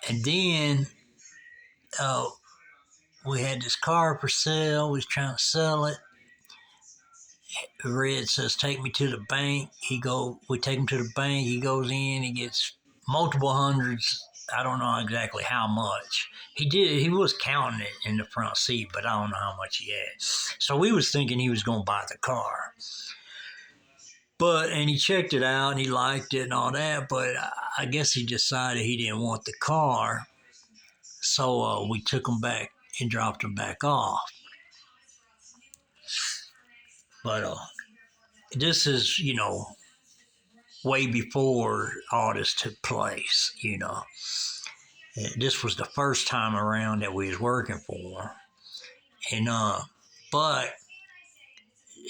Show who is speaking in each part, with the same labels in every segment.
Speaker 1: And then uh, we had this car for sale. We was trying to sell it. Red says, "Take me to the bank." We take him to the bank. He goes in. He gets multiple hundreds. I don't know exactly how much. He did. He was counting it in the front seat, but I don't know how much he had. So we was thinking he was going to buy the car. And he checked it out and he liked it and all that, but I guess he decided he didn't want the car. So we took him back and dropped him back off. But this is, way before all this took place. This was the first time around that we was working for him. But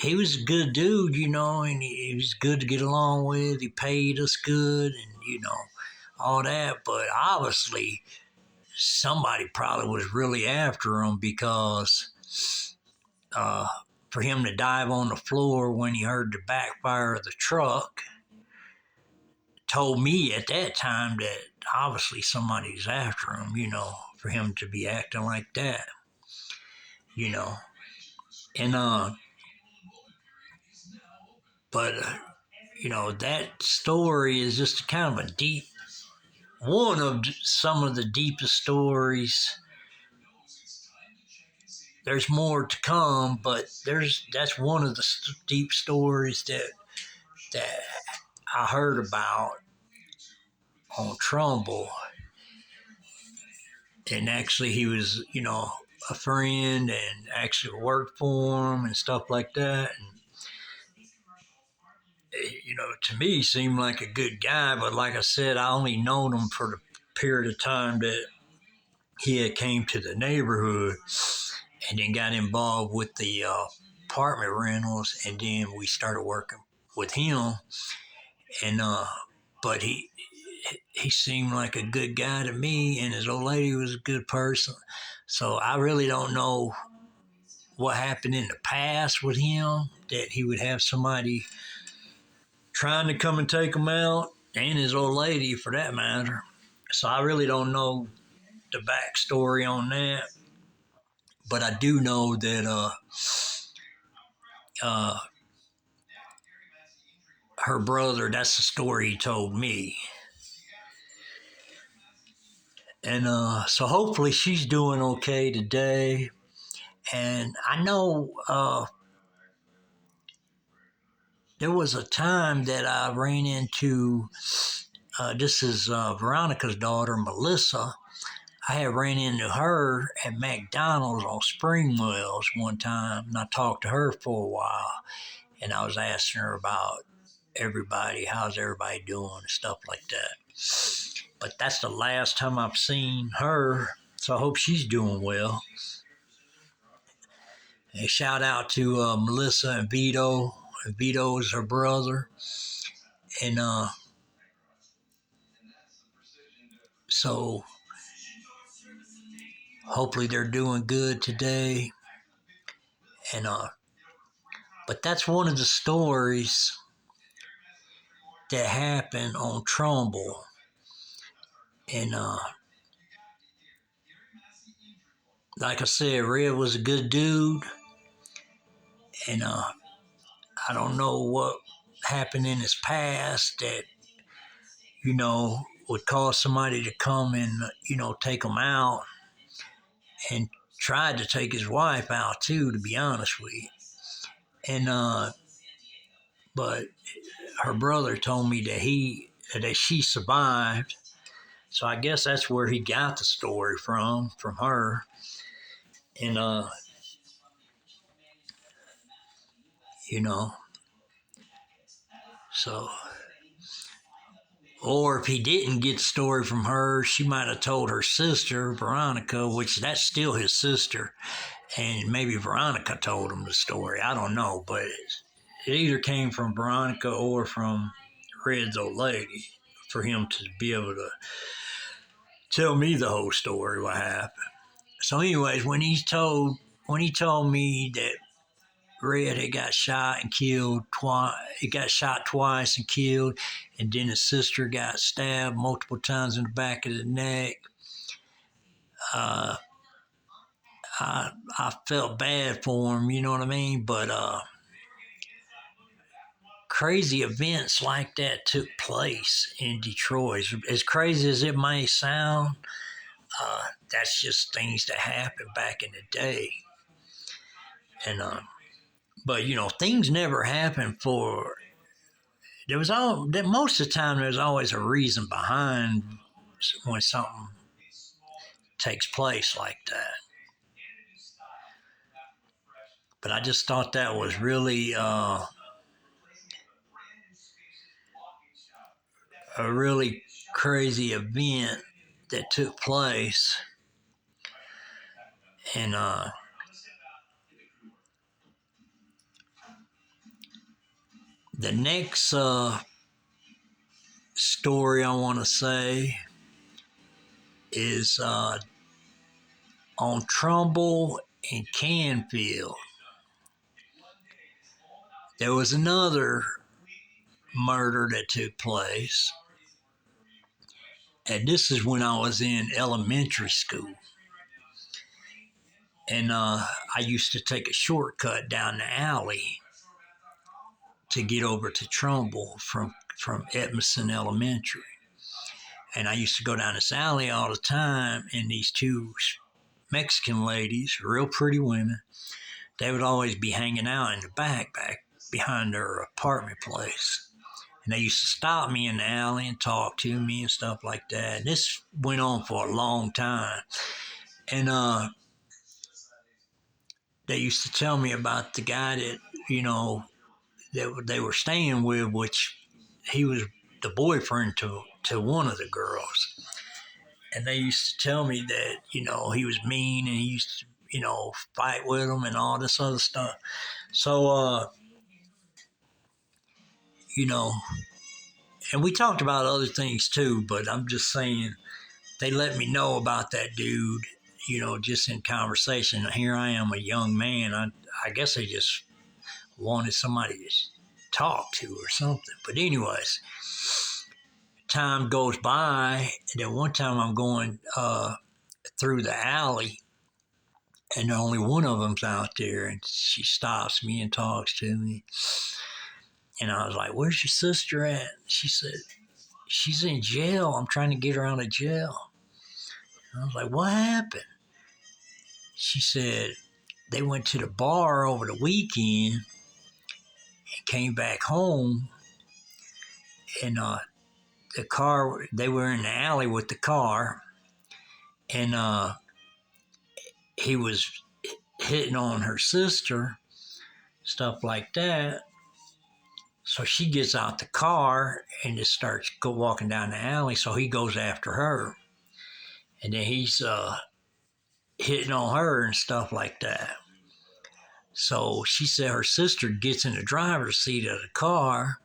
Speaker 1: he was a good dude, and he was good to get along with. He paid us good and, all that. But obviously, somebody probably was really after him because for him to dive on the floor when he heard the backfire of the truck told me at that time that obviously somebody's after him, for him to be acting like that. And but that story is just kind of a deep one of some of the deepest stories. There's more to come, but that's one of the deep stories that I heard about on Trumbull. And actually, he was, a friend and actually worked for him and stuff like that. And, to me, he seemed like a good guy. But like I said, I only known him for the period of time that he had came to the neighborhood and then got involved with the apartment rentals. And then we started working with him. And, but he seemed like a good guy to me, and his old lady was a good person. So I really don't know what happened in the past with him, that he would have somebody trying to come and take him out, and his old lady for that matter. So I really don't know the backstory on that. But I do know that her brother, that's the story he told me. And so hopefully she's doing okay today. And I know there was a time that I ran into, this is Veronica's daughter, Melissa. I had ran into her at McDonald's on Springwells one time, and I talked to her for a while. And I was asking her about everybody, how's everybody doing, and stuff like that. But that's the last time I've seen her, so I hope she's doing well. A shout out to Melissa and Vito. Vito is her brother. And so hopefully they're doing good today. And but that's one of the stories that happened on Trumbull. And like I said, Red was a good dude. And I don't know what happened in his past that, would cause somebody to come and, take him out, and tried to take his wife out too, to be honest with you. And but her brother told me that she survived. So I guess that's where he got the story from her. And you know, so, or if he didn't get the story from her, she might have told her sister, Veronica, which that's still his sister, and maybe Veronica told him the story. I don't know, but it either came from Veronica or from Red's old lady for him to be able to tell me the whole story, what happened. So anyways, when he told me that Red had got shot and killed twice. He got shot twice and killed, and then his sister got stabbed multiple times in the back of the neck. uh, I felt bad for him, you know what I mean? But crazy events like that took place in Detroit. As crazy as it may sound, that's just things that happened back in the day. And but things never happened for. There was all that most of the time. There's always a reason behind when something takes place like that. But I just thought that was really a really crazy event that took place, and the next story I want to say is on Trumbull and Canfield. There was another murder that took place, and this is when I was in elementary school. And I used to take a shortcut down the alley to get over to Trumbull from Edmondson Elementary. And I used to go down this alley all the time, and these two Mexican ladies, real pretty women, they would always be hanging out in the back behind their apartment place. And they used to stop me in the alley and talk to me and stuff like that. And this went on for a long time. And they used to tell me about the guy that, that they were staying with, which he was the boyfriend to one of the girls. And they used to tell me that, he was mean and he used to, fight with them and all this other stuff. So, and we talked about other things too, but I'm just saying they let me know about that dude, just in conversation. Here I am, a young man. I guess they just wanted somebody to talk to or something. But anyways, time goes by, and then one time I'm going through the alley, and only one of them's out there, and she stops me and talks to me. And I was like, "Where's your sister at?" She said, "She's in jail. I'm trying to get her out of jail." And I was like, "What happened?" She said, "They went to the bar over the weekend and came back home, and the car, they were in the alley with the car, and he was hitting on her sister, stuff like that. So she gets out the car and just starts walking down the alley. So he goes after her, and then he's hitting on her and stuff like that. So she said her sister gets in the driver's seat of the car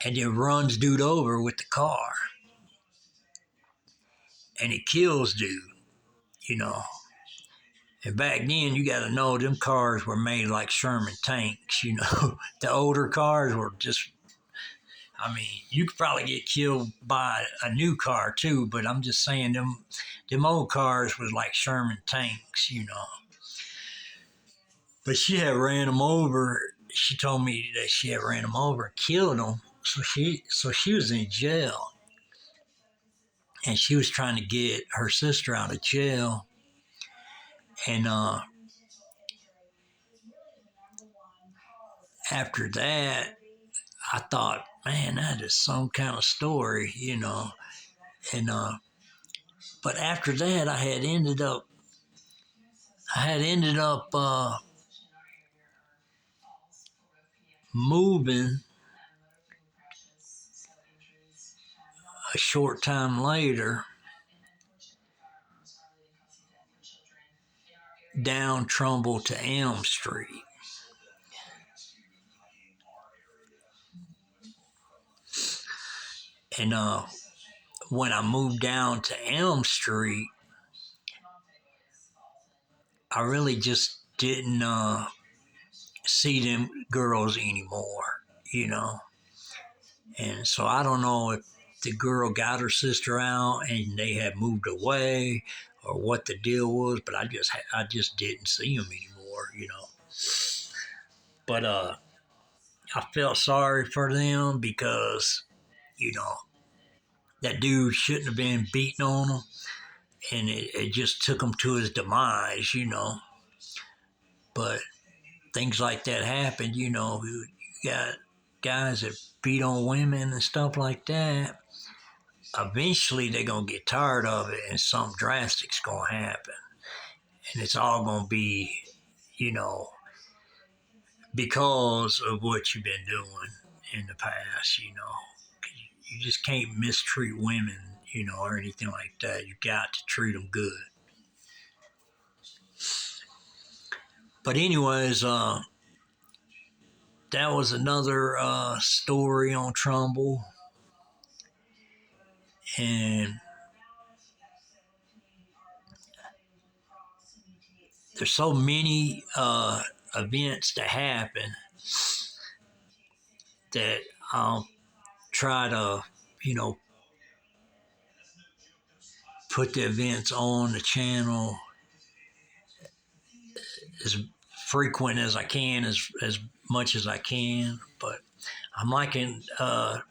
Speaker 1: and then runs dude over with the car. And he kills dude. And back then, you got to know, them cars were made like Sherman tanks, The older cars were just, you could probably get killed by a new car too, but I'm just saying them old cars was like Sherman tanks. But she had ran him over. She told me that she had ran him over and killed him. So she was in jail. And she was trying to get her sister out of jail. And after that, I thought, man, that is some kind of story. And but after that, I had ended up moving a short time later down Trumbull to Elm Street. And when I moved down to Elm Street, I really just didn't see them girls anymore. And so I don't know if the girl got her sister out and they had moved away, or what the deal was, but I just didn't see him anymore, you know. But I felt sorry for them because, you know, that dude shouldn't have been beating on them, and it just took him to his demise, you know. But things like that happen, you know. You got guys that beat on women and stuff like that. Eventually, they're gonna get tired of it, and something drastic's gonna happen, and it's all gonna be, you know, because of what you've been doing in the past, you know. You just can't mistreat women, you know, or anything like that. You got to treat them good. But anyways, that was another story on Trumbull, and there's so many events that happen that I'll try to, you know, put the events on the channel as frequent as I can, as much as I can. But I'm liking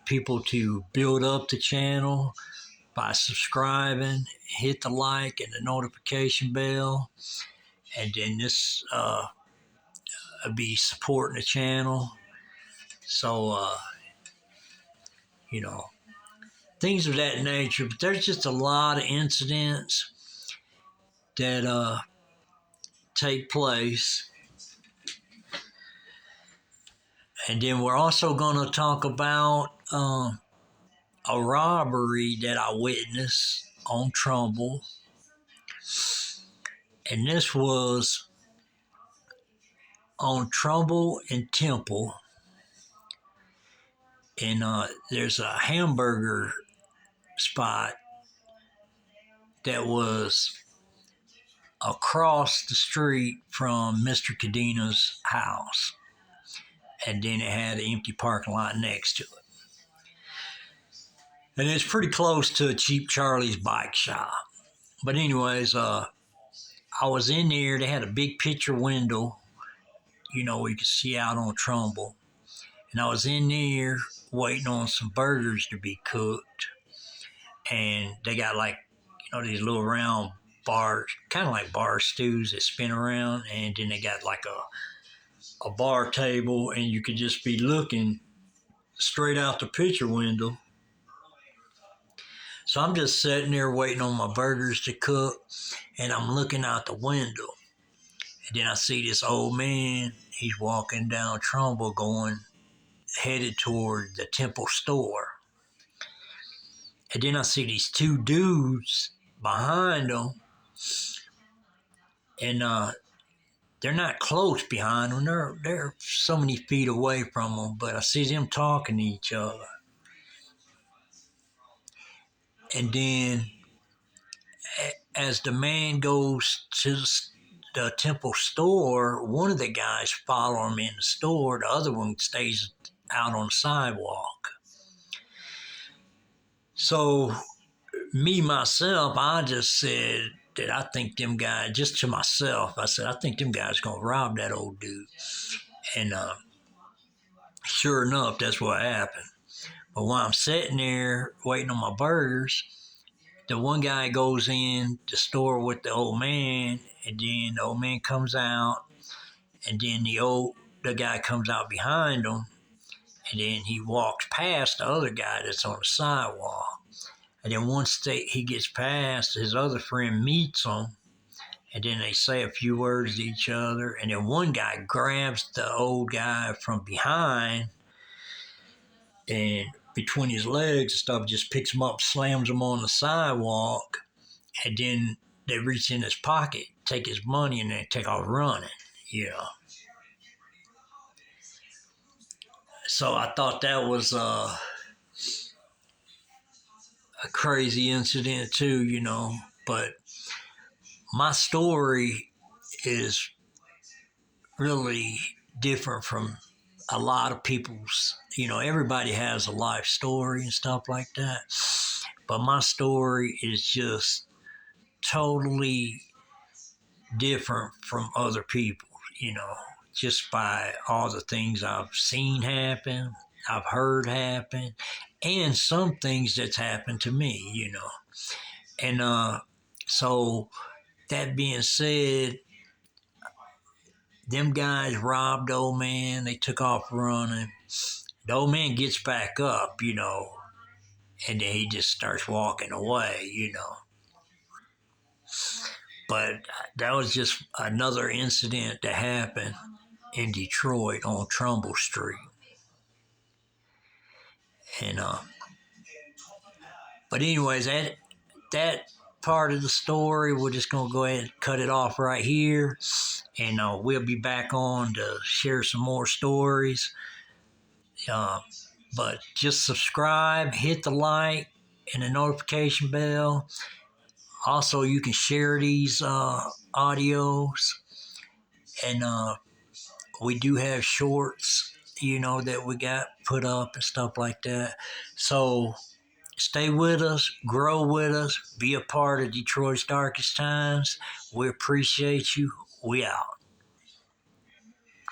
Speaker 1: people to build up the channel by subscribing, hit the like and the notification bell, and then this be supporting the channel. So, you know, things of that nature. But there's just a lot of incidents that take place. And then we're also going to talk about a robbery that I witnessed on Trumbull. And this was on Trumbull and Temple. And there's a hamburger spot that was across the street from Mr. Cadina's house. And then it had an empty parking lot next to it. And it's pretty close to Cheap Charlie's bike shop. But anyways, I was in there. They had a big picture window, you know, where you could see out on Trumbull. And I was in there waiting on some burgers to be cooked. And they got like, you know, these little round bars, kind of like bar stools that spin around. And then they got like a bar table, and you could just be looking straight out the picture window. So I'm just sitting there waiting on my burgers to cook, and I'm looking out the window. And then I see this old man. He's walking down Trumbull headed toward the Temple store. And then I see these two dudes behind him, and they're not close behind him. They're so many feet away from him, but I see them talking to each other. And then as the man goes to the Temple store, one of the guys follow him in the store. The other one stays out on the sidewalk. So myself, I just said that I think them guys, just to myself, I said, I think them guys going to rob that old dude. And sure enough, that's what happened. But while I'm sitting there waiting on my burgers, the one guy goes in the store with the old man, and then the old man comes out, and then the guy comes out behind him, and then he walks past the other guy that's on the sidewalk. And then once he gets past, his other friend meets him, and then they say a few words to each other, and then one guy grabs the old guy from behind, and between his legs and stuff, just picks him up, slams him on the sidewalk, and then they reach in his pocket, take his money, and then take off running, you know. So I thought that was a crazy incident too, you know. But my story is really different from a lot of people's. You know, everybody has a life story and stuff like that. But my story is just totally different from other people, just by all the things I've seen happen, I've heard happen, and some things that's happened to me. And so that being said, them guys robbed old man. They took off running. The old man gets back up, and then he just starts walking away. But that was just another incident that happened in Detroit on Trumbull Street. And but anyways, that part of the story, we're just gonna go ahead and cut it off right here, and we'll be back on to share some more stories. Uh, but just subscribe, hit the like, and the notification bell. Also, you can share these audios, and we do have shorts, that we got put up and stuff like that. So stay with us, grow with us, be a part of Detroit's darkest times. We appreciate you. We out.